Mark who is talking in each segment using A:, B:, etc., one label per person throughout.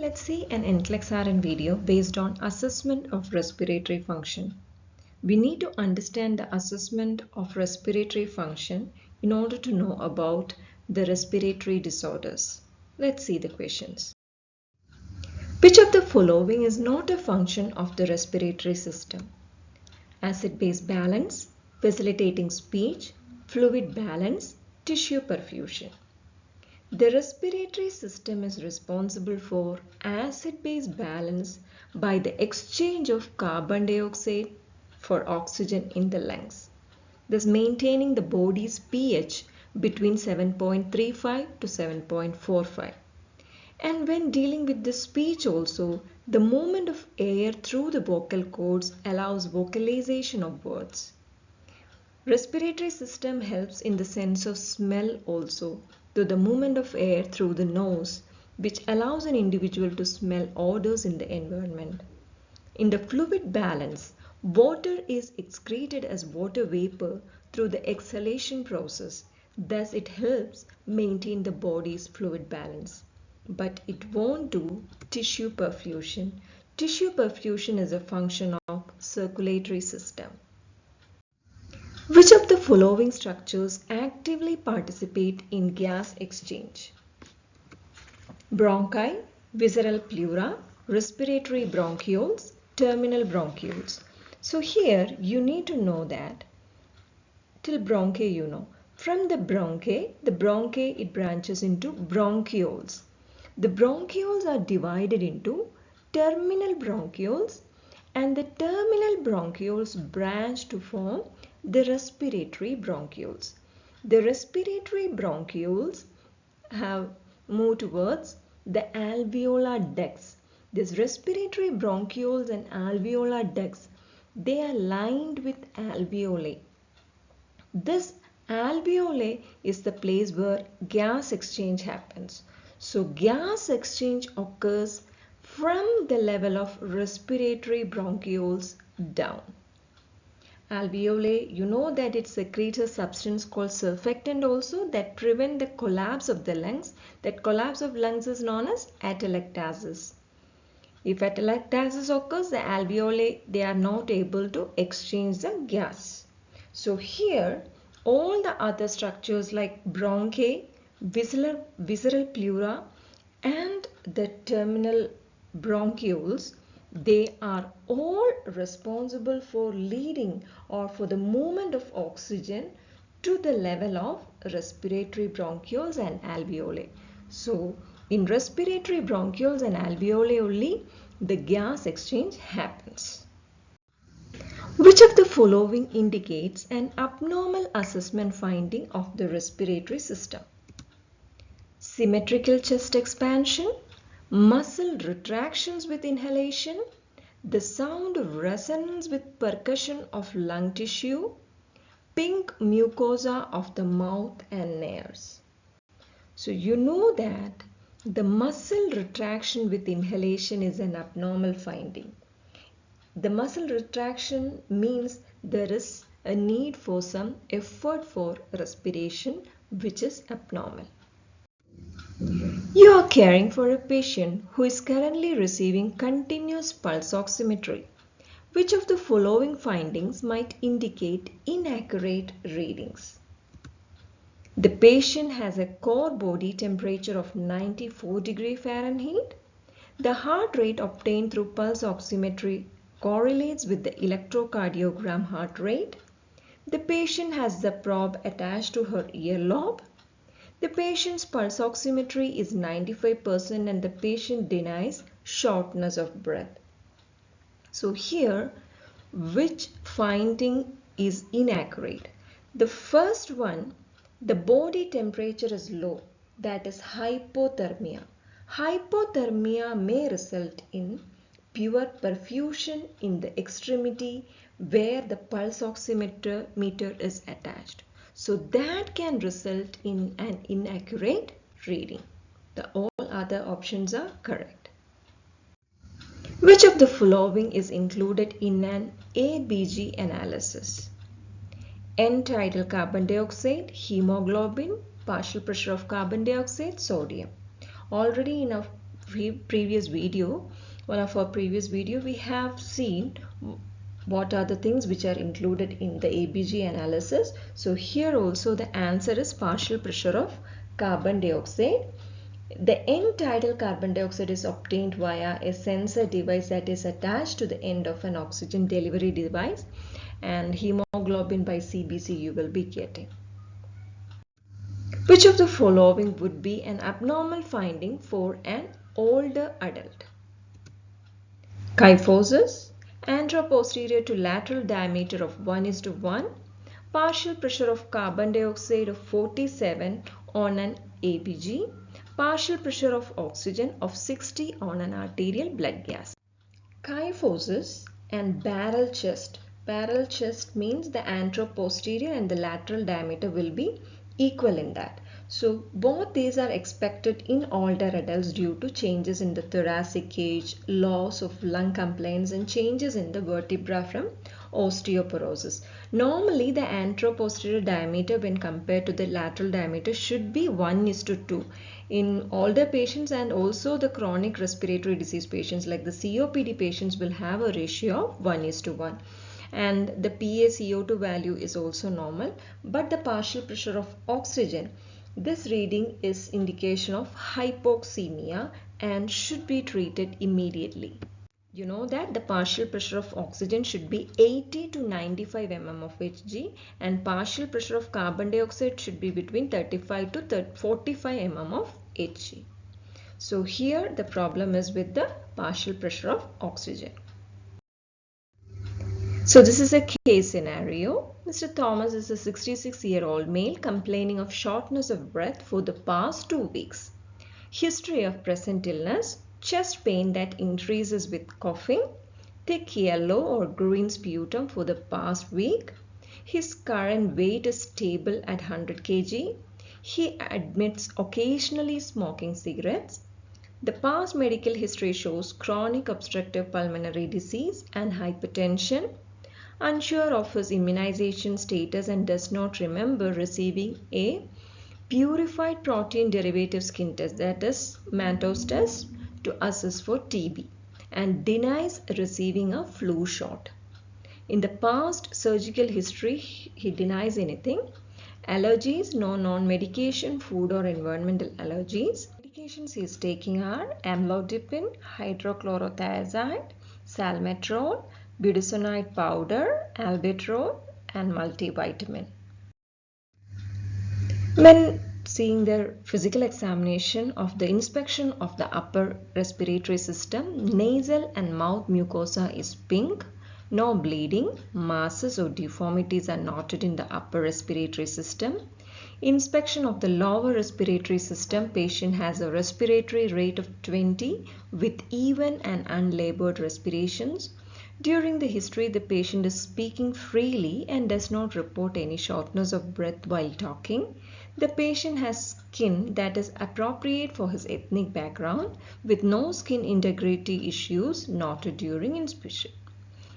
A: Let's see an NCLEX RN video based on assessment of respiratory function. We need to understand the assessment of respiratory function in order to know about the respiratory disorders. Let's see the questions. Which of the following is not a function of the respiratory system? Acid-base balance, facilitating speech, fluid balance, tissue perfusion. The respiratory system is responsible for acid-base balance by the exchange of carbon dioxide for oxygen in the lungs, thus maintaining the body's pH between 7.35 to 7.45. And when dealing with the speech also, the movement of air through the vocal cords allows vocalization of words. Respiratory system helps in the sense of smell also, through the movement of air through the nose, which allows an individual to smell odors in the environment. In the fluid balance, water is excreted as water vapor through the exhalation process. Thus, it helps maintain the body's fluid balance. But it won't do tissue perfusion. Tissue perfusion is a function of circulatory system. Which of the following structures actively participate in gas exchange? Bronchi, visceral pleura, respiratory bronchioles, terminal bronchioles. So here you need to know that till bronchi you know. From the bronchi it branches into bronchioles. The bronchioles are divided into terminal bronchioles and the terminal bronchioles branch to form the respiratory bronchioles. The respiratory bronchioles have moved towards the alveolar ducts. These respiratory bronchioles and alveolar ducts, they are lined with alveoli. This alveoli is the place where gas exchange happens. So gas exchange occurs from the level of respiratory bronchioles down. Alveoli, you know that it secretes a substance called surfactant also that prevent the collapse of the lungs. That collapse of lungs is known as atelectasis. If atelectasis occurs, the alveoli, they are not able to exchange the gas. So here, all the other structures like bronchi, visceral pleura and the terminal bronchioles, they are all responsible for leading or for the movement of oxygen to the level of respiratory bronchioles and alveoli. So in respiratory bronchioles and alveoli only the gas exchange happens. Which of the following indicates an abnormal assessment finding of the respiratory system? Symmetrical chest expansion, muscle retractions with inhalation, the sound of resonance with percussion of lung tissue, pink mucosa of the mouth and nares. So you know that the muscle retraction with inhalation is an abnormal finding. The muscle retraction means there is a need for some effort for respiration which is abnormal. You are caring for a patient who is currently receiving continuous pulse oximetry. Which of the following findings might indicate inaccurate readings? The patient has a core body temperature of 94 degrees Fahrenheit. The heart rate obtained through pulse oximetry correlates with the electrocardiogram heart rate. The patient has the probe attached to her earlobe. The patient's pulse oximetry is 95% and the patient denies shortness of breath. So here, which finding is inaccurate? The first one, the body temperature is low, that is hypothermia. Hypothermia may result in pure perfusion in the extremity where the pulse oximeter is attached. So that can result in an inaccurate reading. All other options are correct. Which of the following is included in an ABG analysis? End-tidal carbon dioxide, hemoglobin, partial pressure of carbon dioxide, sodium. Already in our previous video, we have seen what are the things which are included in the ABG analysis. So here also the answer is partial pressure of carbon dioxide. The end tidal carbon dioxide is obtained via a sensor device that is attached to the end of an oxygen delivery device, and hemoglobin by CBC you will be getting. Which of the following would be an abnormal finding for an older adult? Kyphosis, anteroposterior to lateral diameter of 1:1, partial pressure of carbon dioxide of 47 on an ABG, partial pressure of oxygen of 60 on an arterial blood gas. Kyphosis and barrel chest. Barrel chest means the anteroposterior and the lateral diameter will be equal in that. So both these are expected in older adults due to changes in the thoracic cage, loss of lung compliance, and changes in the vertebra from osteoporosis. Normally the anteroposterior diameter when compared to the lateral diameter should be 1:2 in older patients, and also the chronic respiratory disease patients like the COPD patients will have a ratio of 1:1. And the PaCO2 value is also normal, but the partial pressure of oxygen, this reading is indication of hypoxemia and should be treated immediately. You know that the partial pressure of oxygen should be 80 to 95 mm of Hg, and partial pressure of carbon dioxide should be between 35 to 45 mm of Hg. So here the problem is with the partial pressure of oxygen. So this is a case scenario. Mr. Thomas is a 66-year-old male complaining of shortness of breath for the past 2 weeks. History of present illness: chest pain that increases with coughing, thick yellow or green sputum for the past week. His current weight is stable at 100 kg. He admits occasionally smoking cigarettes. The past medical history shows chronic obstructive pulmonary disease and hypertension. Unsure of his immunization status and does not remember receiving a purified protein derivative skin test, that is Mantoux test, to assess for TB, and denies receiving a flu shot. In the past surgical history, he denies anything. Allergies: no non-medication food or environmental allergies. Medications he is taking are amlodipine, hydrochlorothiazide, salmeterol, budesonide powder, albuterol, and multivitamin. When seeing their physical examination of the inspection of the upper respiratory system, nasal and mouth mucosa is pink, no bleeding, masses or deformities are noted in the upper respiratory system. Inspection of the lower respiratory system, patient has a respiratory rate of 20 with even and unlabored respirations. During the history, the patient is speaking freely and does not report any shortness of breath while talking. The patient has skin that is appropriate for his ethnic background with no skin integrity issues noted during inspection.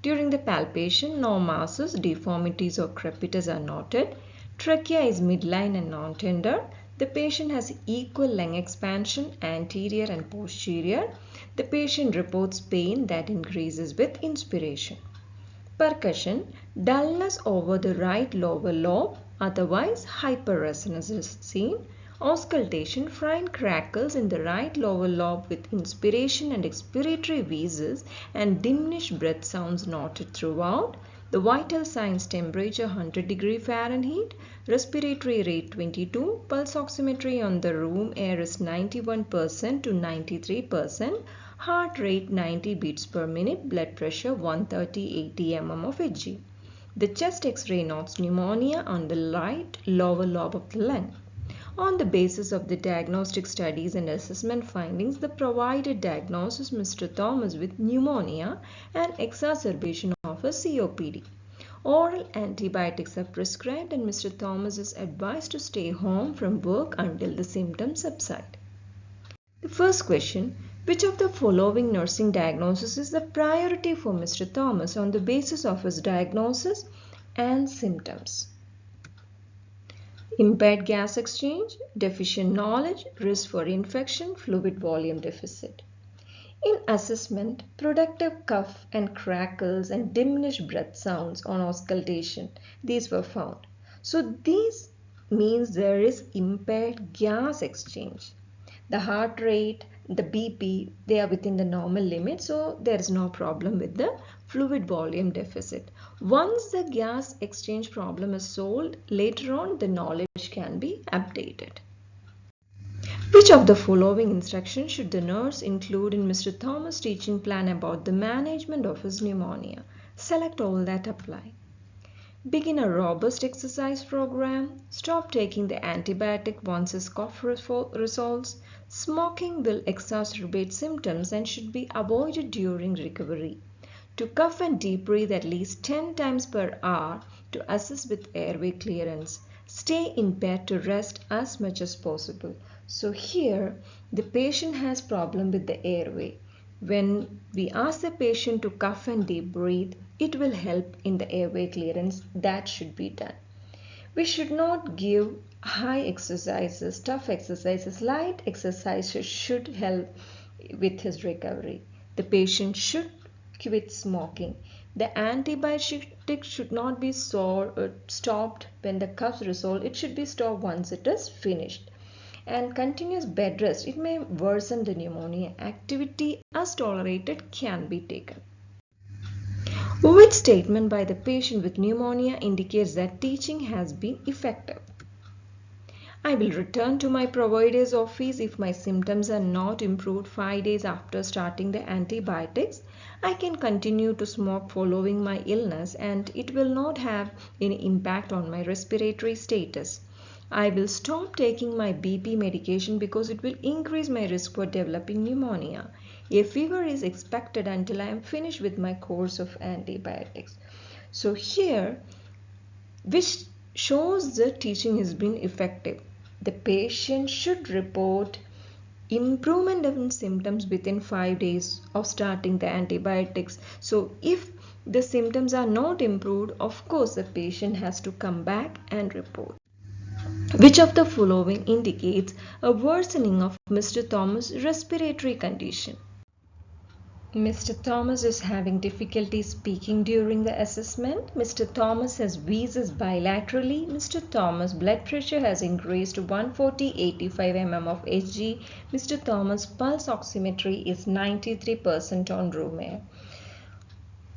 A: During the palpation, no masses, deformities or crepitus are noted. Trachea is midline and non-tender. The patient has equal lung expansion, anterior and posterior. The patient reports pain that increases with inspiration. Percussion: dullness over the right lower lobe, otherwise hyperresonance is seen. Auscultation: fine crackles in the right lower lobe with inspiration and expiratory wheezes and diminished breath sounds noted throughout. The vital signs: temperature 100 degree Fahrenheit, respiratory rate 22, pulse oximetry on the room air is 91% to 93%, heart rate 90 beats per minute, blood pressure 130/80 mm of Hg. The chest X-ray notes pneumonia on the right lower lobe of the lung. On the basis of the diagnostic studies and assessment findings, the provided diagnosis: Mr. Thomas with pneumonia and exacerbation of a COPD. Oral antibiotics are prescribed and Mr. Thomas is advised to stay home from work until the symptoms subside. The first question: which of the following nursing diagnosis is the priority for Mr. Thomas on the basis of his diagnosis and symptoms? impaired gas exchange, deficient knowledge, risk for infection, fluid volume deficit. In assessment, productive cough and crackles and diminished breath sounds on auscultation, these were found. So these means there is impaired gas exchange. The heart rate, the BP, they are within the normal limit, so there is no problem with the fluid volume deficit. Once the gas exchange problem is solved, later on the knowledge can be updated. Which of the following instructions should the nurse include in Mr. Thomas' teaching plan about the management of his pneumonia? Select all that apply. Begin a robust exercise program. Stop taking the antibiotic once his cough resolves. Smoking will exacerbate symptoms and should be avoided during recovery. To cough and deep breathe at least 10 times per hour to assist with airway clearance. Stay in bed to rest as much as possible. So here the patient has problem with the airway. When we ask the patient to cough and deep breathe, it will help in the airway clearance. That should be done. We should not give high exercises, tough exercises. Light exercises should help with his recovery. The patient should quit smoking. The antibiotic should not be stopped when the coughs resolve. It should be stopped once it is finished. And continuous bed rest, it may worsen the pneumonia. Activity as tolerated can be taken. Which statement by the patient with pneumonia indicates that teaching has been effective? I will return to my provider's office if my symptoms are not improved 5 days after starting the antibiotics. I can continue to smoke following my illness and it will not have any impact on my respiratory status. I will stop taking my BP medication because it will increase my risk for developing pneumonia. A fever is expected until I am finished with my course of antibiotics. So here, which shows the teaching has been effective. The patient should report improvement in symptoms within 5 days of starting the antibiotics. So if the symptoms are not improved, of course the patient has to come back and report. Which of the following indicates a worsening of Mr. Thomas' respiratory condition? Mr. Thomas is having difficulty speaking during the assessment. Mr. Thomas has wheezes bilaterally. Mr. Thomas' blood pressure has increased to 140/85 mm of Hg. Mr. Thomas' pulse oximetry is 93% on room air.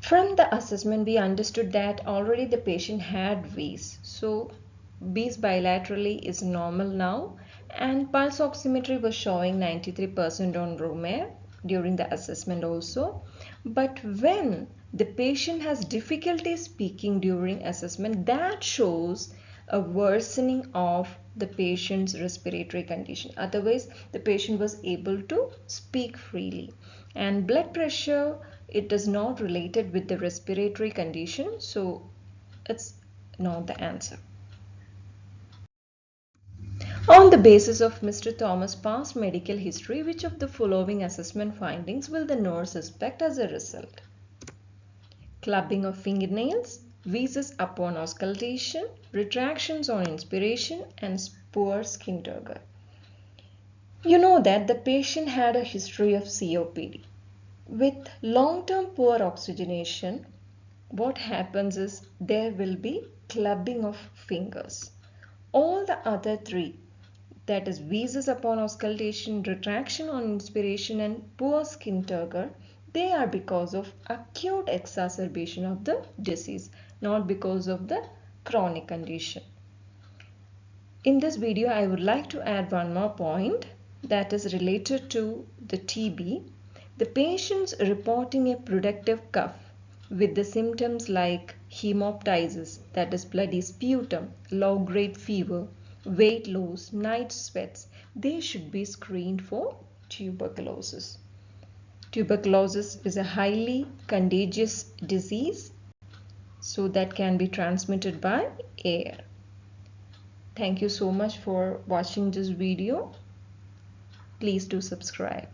A: From the assessment, we understood that already the patient had wheeze. So wheeze bilaterally is normal now, and pulse oximetry was showing 93% on room air during the assessment also. But when the patient has difficulty speaking during assessment, that shows a worsening of the patient's respiratory condition. Otherwise, the patient was able to speak freely. And blood pressure, it is not related with the respiratory condition, so it's not the answer. On the basis of Mr. Thomas' past medical history, which of the following assessment findings will the nurse suspect as a result? Clubbing of fingernails, wheezes upon auscultation, retractions on inspiration, and poor skin turgor. You know that the patient had a history of COPD. With long-term poor oxygenation, what happens is there will be clubbing of fingers. All the other three, that is wheezes upon auscultation, retraction on inspiration, and poor skin turgor, they are because of acute exacerbation of the disease, not because of the chronic condition. In this video, I would like to add one more point that is related to the TB. The patients reporting a productive cough with the symptoms like hemoptysis, that is bloody sputum, low-grade fever, weight loss, night sweats, they should be screened for tuberculosis. Tuberculosis is a highly contagious disease, so that can be transmitted by air. Thank you so much for watching this video. Please do subscribe.